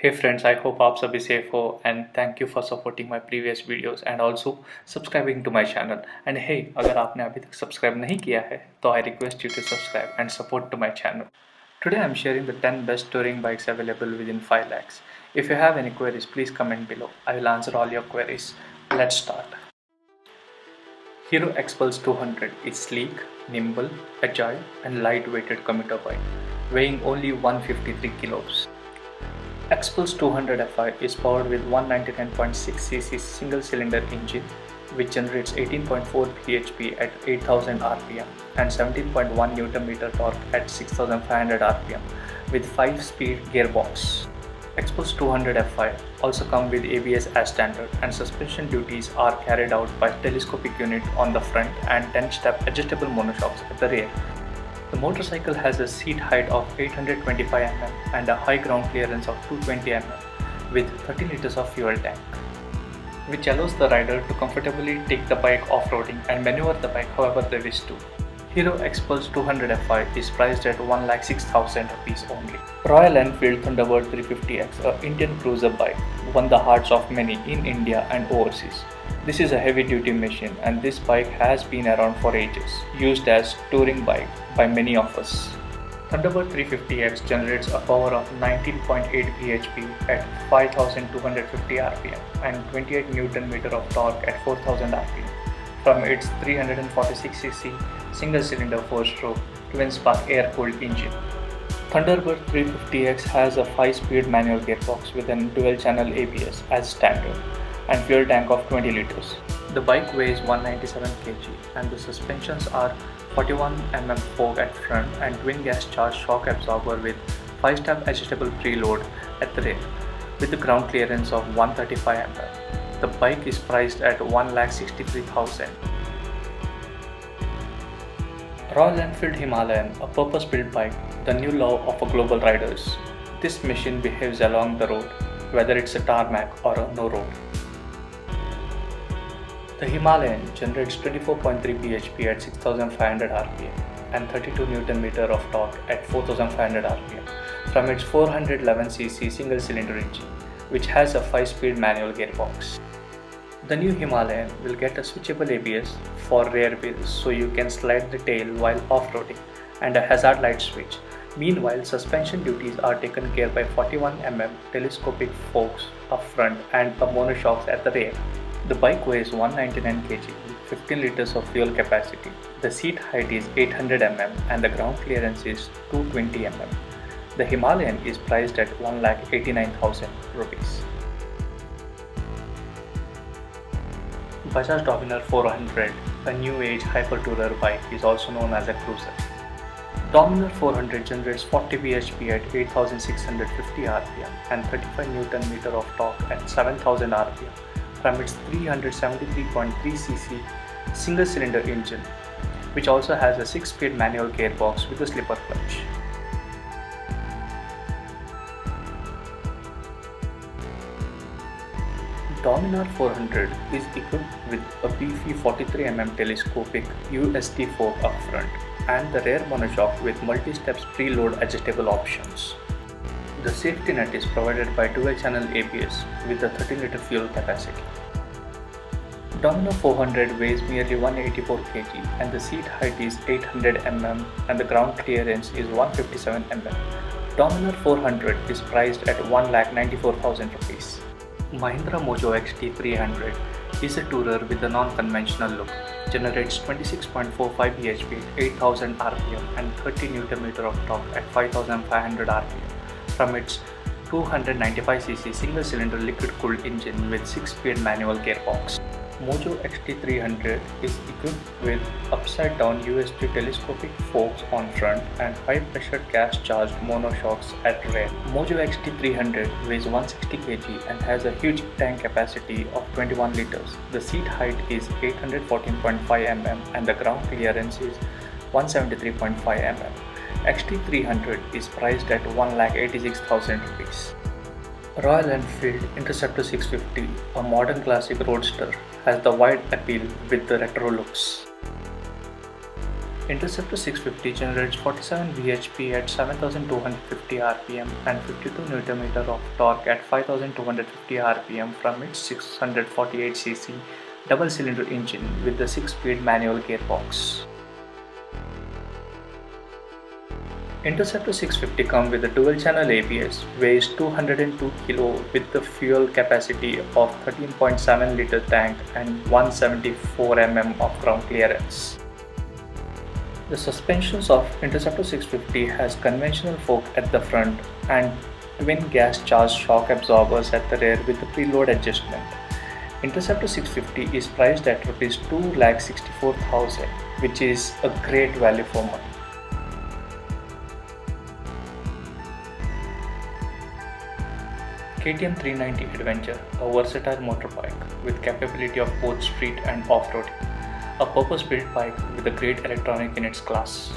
Hey friends, I hope आप सभी safe हो and thank you for supporting my previous videos and also subscribing to my channel. And hey, अगर आपने अभी तक subscribe नहीं किया है तो I request you to subscribe and support to my channel. Today I'm sharing the 10 best touring bikes available within 5 lakhs. If you have any queries, please comment below. I will answer all your queries. Let's start. Hero Xpulse 200 is sleek, nimble, agile and light-weighted commuter bike, weighing only 153 kilos. Xpulse 200 Fi is powered with 199.6cc single-cylinder engine which generates 18.4 bhp at 8000 rpm and 17.1 Nm torque at 6500 rpm with 5-speed gearbox. Xpulse 200 Fi also come with ABS as standard and suspension duties are carried out by telescopic unit on the front and 10-step adjustable monoshocks at the rear. The motorcycle has a seat height of 825 mm and a high ground clearance of 220 mm with 30 liters of fuel tank, which allows the rider to comfortably take the bike off-roading and maneuver the bike however they wish to. Hero Xpulse 200 Fi is priced at 1,06,000 rupees only. Royal Enfield Thunderbird 350X, a Indian cruiser bike, won the hearts of many in India and overseas. This is a heavy-duty machine and this bike has been around for ages, used as touring bike by many of us. Thunderbird 350X generates a power of 19.8 bhp at 5250 rpm and 28 Nm of torque at 4000 rpm from its 346cc single-cylinder 4-stroke twin-spark air-cooled engine. Thunderbird 350X has a 5-speed manual gearbox with a dual-channel ABS as standard and fuel tank of 20 liters. The bike weighs 197 kg and the suspensions are 41 mm fork at front and twin gas charged shock absorber with 5-step adjustable preload at the rear with the ground clearance of 135 mm. The bike is priced at 1,63,000. Royal Enfield Himalayan, a purpose-built bike, the new love of global riders. This machine behaves along the road, whether it's a tarmac or a no road. The Himalayan generates 24.3 bhp at 6500 rpm and 32 Nm of torque at 4500 rpm from its 411cc single-cylinder engine, which has a 5-speed manual gearbox. The new Himalayan will get a switchable ABS for rear wheels so you can slide the tail while off-roading and a hazard light switch. Meanwhile, suspension duties are taken care by 41 mm telescopic forks up front and a monoshocks at the rear. The bike weighs 199 kg with 15 liters of fuel capacity. The seat height is 800 mm and the ground clearance is 220 mm. The Himalayan is priced at 1,89,000 rupees. Bajaj Dominar 400, a new age hyper-tourer bike, is also known as a cruiser. Dominar 400 generates 40 bhp at 8650 rpm and 35 Nm of torque at 7000 rpm from its 373.3cc single-cylinder engine, which also has a 6-speed manual gearbox with a slipper clutch. Dominar 400 is equipped with a beefy 43 mm telescopic USD fork up front and the rear monoshock with multi-steps preload adjustable options. The safety net is provided by dual-channel ABS with a 30-liter fuel capacity. Dominar 400 weighs nearly 184 kg and the seat height is 800 mm and the ground clearance is 157 mm. Dominar 400 is priced at 1,94,000 rupees. Mahindra Mojo XT300 is a tourer with a non-conventional look, generates 26.45 bhp at 8000 rpm and 30 Nm of torque at 5500 rpm from its 295cc single-cylinder liquid-cooled engine with 6-speed manual gearbox. Mojo XT300 is equipped with upside-down USB telescopic forks on front and high-pressure gas-charged monoshocks at rear. Mojo XT300 weighs 160 kg and has a huge tank capacity of 21 liters. The seat height is 814.5 mm and the ground clearance is 173.5 mm. XT300 is priced at 1,86,000 rupees. Royal Enfield Interceptor 650, a modern classic roadster, has the wide appeal with the retro looks. Interceptor 650 generates 47 bhp at 7250 rpm and 52 Nm of torque at 5250 rpm from its 648cc double-cylinder engine with the 6-speed manual gearbox. Interceptor 650 comes with a dual-channel ABS, weighs 202 kg with the fuel capacity of 13.7 liter tank and 174 mm of ground clearance. The suspensions of Interceptor 650 has conventional fork at the front and twin gas charged shock absorbers at the rear with the preload adjustment. Interceptor 650 is priced at Rs 2,64,000, which is a great value for money. KTM 390 Adventure, a versatile motorbike with capability of both street and off-roading. A purpose-built bike with a great electronic in its class.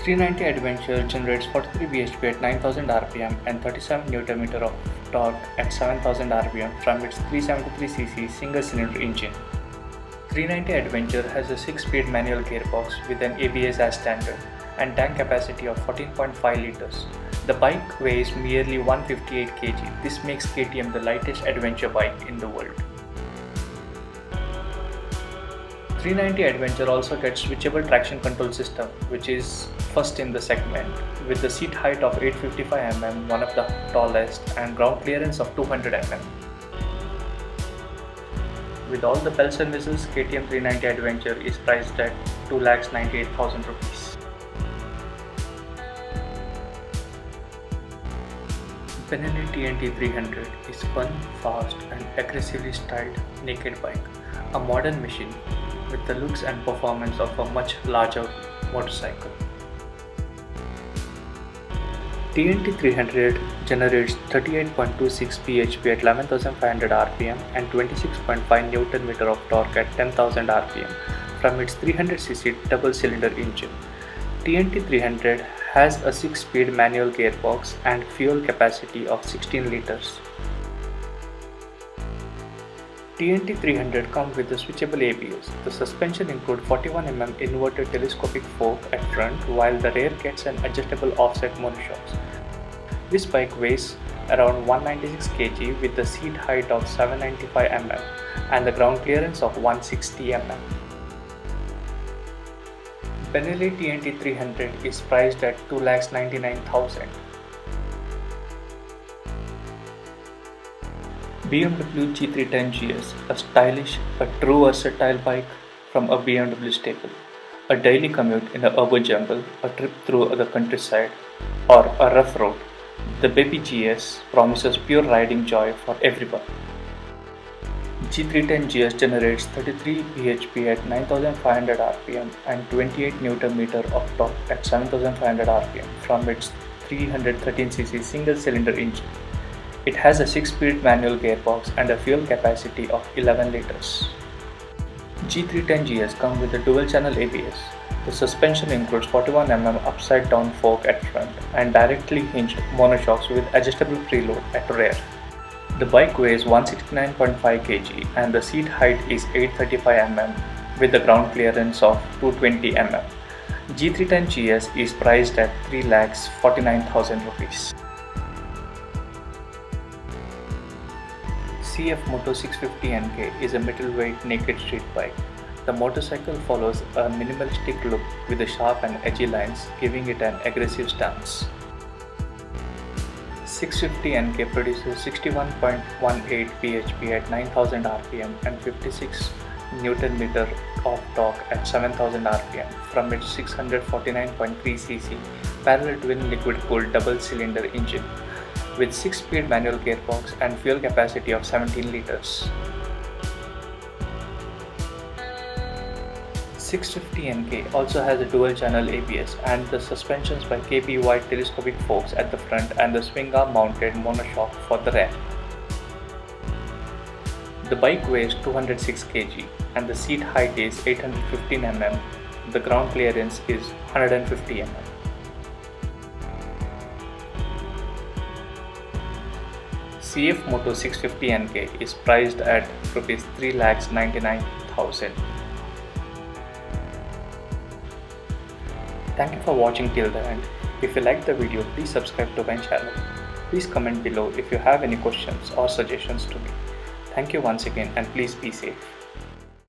390 Adventure generates 43 bhp at 9000 rpm and 37 Nm of torque at 7000 rpm from its 373cc single-cylinder engine. 390 Adventure has a 6-speed manual gearbox with an ABS as standard and tank capacity of 14.5 liters. The bike weighs merely 158 kg. This makes KTM the lightest adventure bike in the world. 390 Adventure also gets switchable traction control system, which is first in the segment, with the seat height of 855 mm, one of the tallest, and ground clearance of 200 mm. With all the bells and whistles, KTM 390 Adventure is priced at 2,98,000 rupees. Benelli TNT 300 is fun, fast, and aggressively styled naked bike, a modern machine with the looks and performance of a much larger motorcycle. TNT 300 generates 38.26 bhp at 11,500 rpm and 26.5 Nm of torque at 10,000 rpm from its 300cc double-cylinder engine. TNT 300 has a 6-speed manual gearbox and fuel capacity of 16 liters. TNT 300 comes with a switchable ABS. The suspension includes 41 mm inverted telescopic fork at front, while the rear gets an adjustable offset monoshocks. This bike weighs around 196 kg with the seat height of 795 mm and the ground clearance of 160 mm. Benelli TNT 300 is priced at 2,99,000. BMW G310 GS, a stylish but true versatile bike from a BMW stable. A daily commute in an urban jungle, a trip through the countryside, or a rough road, the baby GS promises pure riding joy for everyone. G310 GS generates 33 bhp at 9,500 rpm and 28 Nm of torque at 7,500 rpm from its 313cc single-cylinder engine. It has a 6-speed manual gearbox and a fuel capacity of 11 liters. G310 GS comes with a dual-channel ABS. The suspension includes 41 mm upside-down fork at front and directly hinged monoshocks with adjustable preload at rear. The bike weighs 169.5 kg and the seat height is 835 mm with the ground clearance of 220 mm. G310 GS is priced at 3,49,000 rupees. CF Moto 650 NK is a middleweight naked street bike. The motorcycle follows a minimalistic look with the sharp and edgy lines, giving it an aggressive stance. 650 NK produces 61.18 bhp at 9000 rpm and 56 Nm of torque at 7000 rpm from its 649.3cc parallel twin liquid-cooled double-cylinder engine with 6-speed manual gearbox and fuel capacity of 17 liters. 650 NK also has a dual-channel ABS and the suspensions by KB wide telescopic forks at the front and the swing arm mounted monoshock for the rear. The bike weighs 206 kg and the seat height is 815 mm. The ground clearance is 150 mm. CF Moto 650 NK is priced at Rs 3,99,000. Thank you for watching till the end. If you liked the video, please subscribe to my channel. Please comment below if you have any questions or suggestions to me. Thank you once again and please be safe.